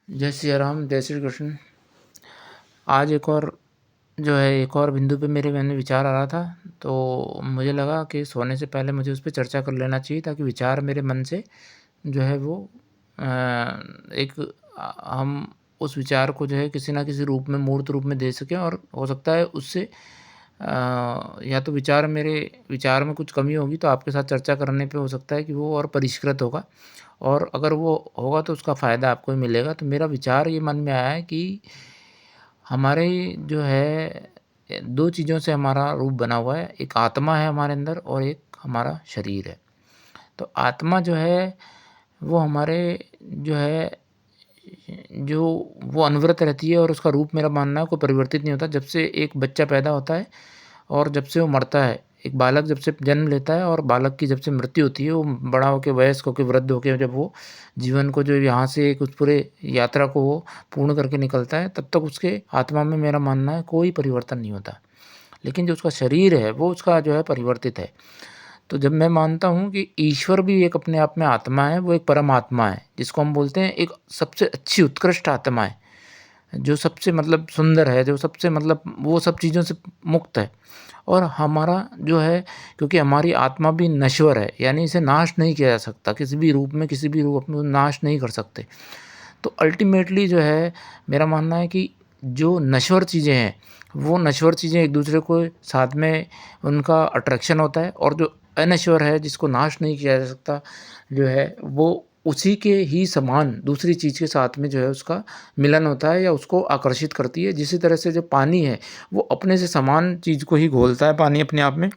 जय सिया राम, जय श्री कृष्ण। आज एक और बिंदु पे मेरे मन में विचार आ रहा था, तो मुझे लगा कि सोने से पहले मुझे उस पे चर्चा कर लेना चाहिए ताकि विचार मेरे मन से जो है वो अ, एक हम उस विचार को जो है किसी न किसी रूप में, मूर्त रूप में दे सकें और हो सकता है उससे या तो विचार में कुछ कमी होगी तो आपके साथ चर्चा करने पे हो सकता है कि वो और परिष्कृत होगा और अगर वो होगा तो उसका फ़ायदा आपको ही मिलेगा। तो मेरा विचार ये मन में आया है कि हमारे जो है 2 चीज़ों से हमारा रूप बना हुआ है, एक आत्मा है हमारे अंदर और एक हमारा शरीर है। तो आत्मा जो है वो हमारे जो है जो वो अनवरत रहती है और उसका रूप मेरा मानना है कोई परिवर्तित नहीं होता। जब से एक बच्चा पैदा होता है और जब से वो मरता है, एक बालक जब से जन्म लेता है और बालक की जब से मृत्यु होती है, वो बड़ा होके वयस्क होके वृद्ध होके जब वो जीवन को जो यहाँ से एक उस पूरे यात्रा को वो पूर्ण करके निकलता है, तब तक उसके आत्मा में मेरा मानना है कोई परिवर्तन नहीं होता। लेकिन जो उसका शरीर है वो उसका जो है परिवर्तित है। तो जब मैं मानता हूँ कि ईश्वर भी एक अपने आप में आत्मा है, वो एक परमात्मा है, जिसको हम बोलते हैं एक सबसे अच्छी उत्कृष्ट आत्मा है, जो सबसे मतलब सुंदर है, जो सबसे मतलब वो सब चीज़ों से मुक्त है। और हमारा जो है क्योंकि हमारी आत्मा भी नश्वर है, यानी इसे नाश नहीं किया जा सकता, किसी भी रूप में, किसी भी रूप में नाश नहीं कर सकते। तो अल्टीमेटली जो है मेरा मानना है कि जो नश्वर चीज़ें हैं, वो नश्वर चीज़ें एक दूसरे को साथ में उनका अट्रैक्शन होता है और जो अनश्वर है जिसको नाश नहीं किया जा सकता जो है वो उसी के ही समान दूसरी चीज़ के साथ में जो है उसका मिलन होता है या उसको आकर्षित करती है। जिसी तरह से जो पानी है वो अपने से समान चीज़ को ही घोलता है पानी अपने आप में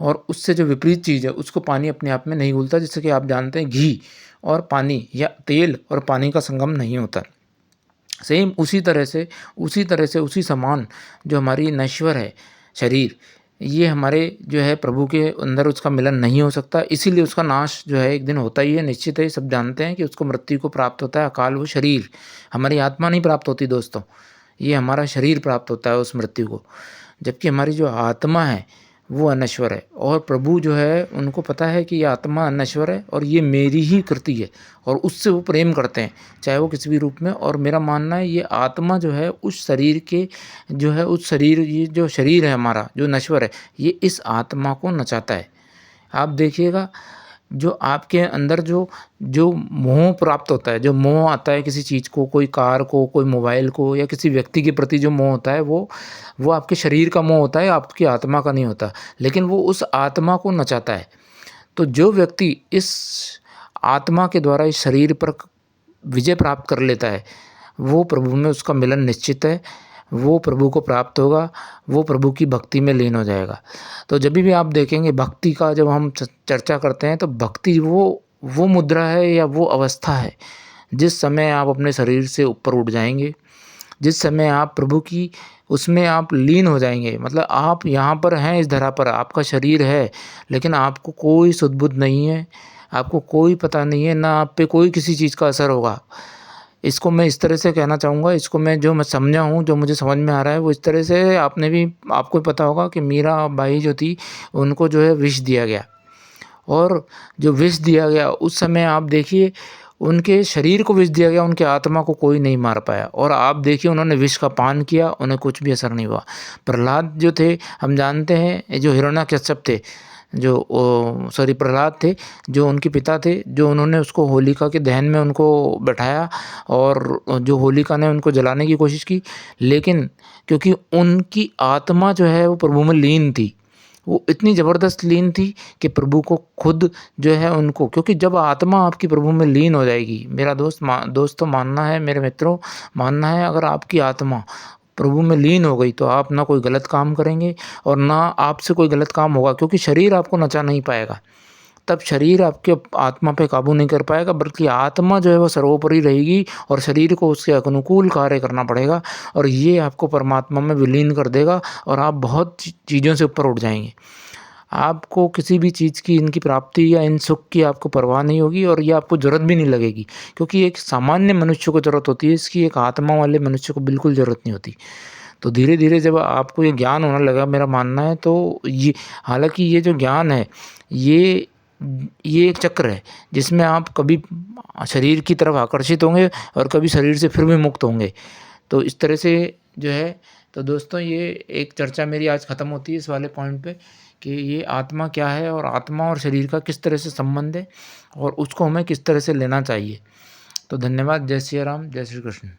और उससे जो विपरीत चीज़ है उसको पानी अपने आप में नहीं घुलता। जैसे कि आप जानते हैं घी और पानी या तेल और पानी का संगम नहीं होता। सेम उसी तरह से उसी समान जो हमारी नश्वर है शरीर, ये हमारे जो है प्रभु के अंदर उसका मिलन नहीं हो सकता, इसीलिए उसका नाश जो है एक दिन होता ही है, निश्चित है। सब जानते हैं कि उसको मृत्यु को प्राप्त होता है अकाल, वो शरीर, हमारी आत्मा नहीं प्राप्त होती दोस्तों, ये हमारा शरीर प्राप्त होता है उस मृत्यु को। जबकि हमारी जो आत्मा है वो अनश्वर है और प्रभु जो है उनको पता है कि ये आत्मा अनश्वर है और ये मेरी ही कृति है और उससे वो प्रेम करते हैं, चाहे वो किसी भी रूप में। और मेरा मानना है ये आत्मा जो है उस शरीर के जो है उस शरीर ये जो शरीर है हमारा जो नश्वर है, ये इस आत्मा को नचाता है। आप देखिएगा जो आपके अंदर जो जो मोह प्राप्त होता है, जो मोह आता है किसी चीज़ को, कोई कार को, कोई मोबाइल को या किसी व्यक्ति के प्रति जो मोह होता है वो आपके शरीर का मोह होता है, आपकी आत्मा का नहीं होता। लेकिन वो उस आत्मा को नचाता है। तो जो व्यक्ति इस आत्मा के द्वारा इस शरीर पर विजय प्राप्त कर लेता है, वो प्रभु में उसका मिलन निश्चित है, वो प्रभु को प्राप्त होगा, वो प्रभु की भक्ति में लीन हो जाएगा। तो जभी भी आप देखेंगे भक्ति का जब हम चर्चा करते हैं तो भक्ति वो मुद्रा है या वो अवस्था है, जिस समय आप अपने शरीर से ऊपर उठ जाएँगे, जिस समय आप प्रभु की उसमें आप लीन हो जाएँगे। मतलब आप यहाँ पर हैं इस धरा पर, आपका शरीर है, लेकिन आपको कोई सुध-बुध नहीं है, आपको कोई पता नहीं है, ना आप पे कोई किसी चीज़ का असर होगा। इसको मैं इस तरह से कहना चाहूँगा, इसको मैं समझा हूँ, जो मुझे समझ में आ रहा है वो इस तरह से आपको पता होगा कि मीराबाई जो थी, उनको जो है विष दिया गया और जो विष दिया गया उस समय आप देखिए उनके शरीर को विष दिया गया, उनकी आत्मा को कोई नहीं मार पाया और आप देखिए उन्होंने विष का पान किया, उन्हें कुछ भी असर नहीं हुआ। प्रहलाद जो थे, हम जानते हैं, ये जो हिरण्याकश्यप थे, प्रहलाद थे, जो उनके पिता थे, जो उन्होंने उसको होलिका के दहन में उनको बैठाया और जो होलिका ने उनको जलाने की कोशिश की, लेकिन क्योंकि उनकी आत्मा जो है वो प्रभु में लीन थी, वो इतनी ज़बरदस्त लीन थी कि प्रभु को खुद जो है उनको, क्योंकि जब आत्मा आपकी प्रभु में लीन हो जाएगी, मेरा दोस्तों मानना है, मेरे मित्रों मानना है, अगर आपकी आत्मा प्रभु में लीन हो गई तो आप ना कोई गलत काम करेंगे और ना आपसे कोई गलत काम होगा, क्योंकि शरीर आपको नचा नहीं पाएगा। तब शरीर आपके आत्मा पे काबू नहीं कर पाएगा, बल्कि आत्मा जो है वो सर्वोपरि रहेगी और शरीर को उसके अनुकूल कार्य करना पड़ेगा और ये आपको परमात्मा में विलीन कर देगा और आप बहुत चीज़ों से ऊपर उठ जाएँगे। आपको किसी भी चीज़ की इनकी प्राप्ति या इन सुख की आपको परवाह नहीं होगी और ये आपको ज़रूरत भी नहीं लगेगी, क्योंकि एक सामान्य मनुष्य को ज़रूरत होती है इसकी, एक आत्मा वाले मनुष्य को बिल्कुल ज़रूरत नहीं होती। तो धीरे-धीरे जब आपको ये ज्ञान होने लगा, मेरा मानना है, तो ये हालाँकि ये जो ज्ञान है, ये ये एक चक्र है जिसमें आप कभी शरीर की तरफ आकर्षित होंगे और कभी शरीर से फिर भी मुक्त होंगे। तो इस तरह से जो है, तो दोस्तों ये एक चर्चा मेरी आज ख़त्म होती है इस वाले पॉइंट पे कि ये आत्मा क्या है और आत्मा और शरीर का किस तरह से संबंध है और उसको हमें किस तरह से लेना चाहिए। तो धन्यवाद। जय सिया राम, जय श्री कृष्ण।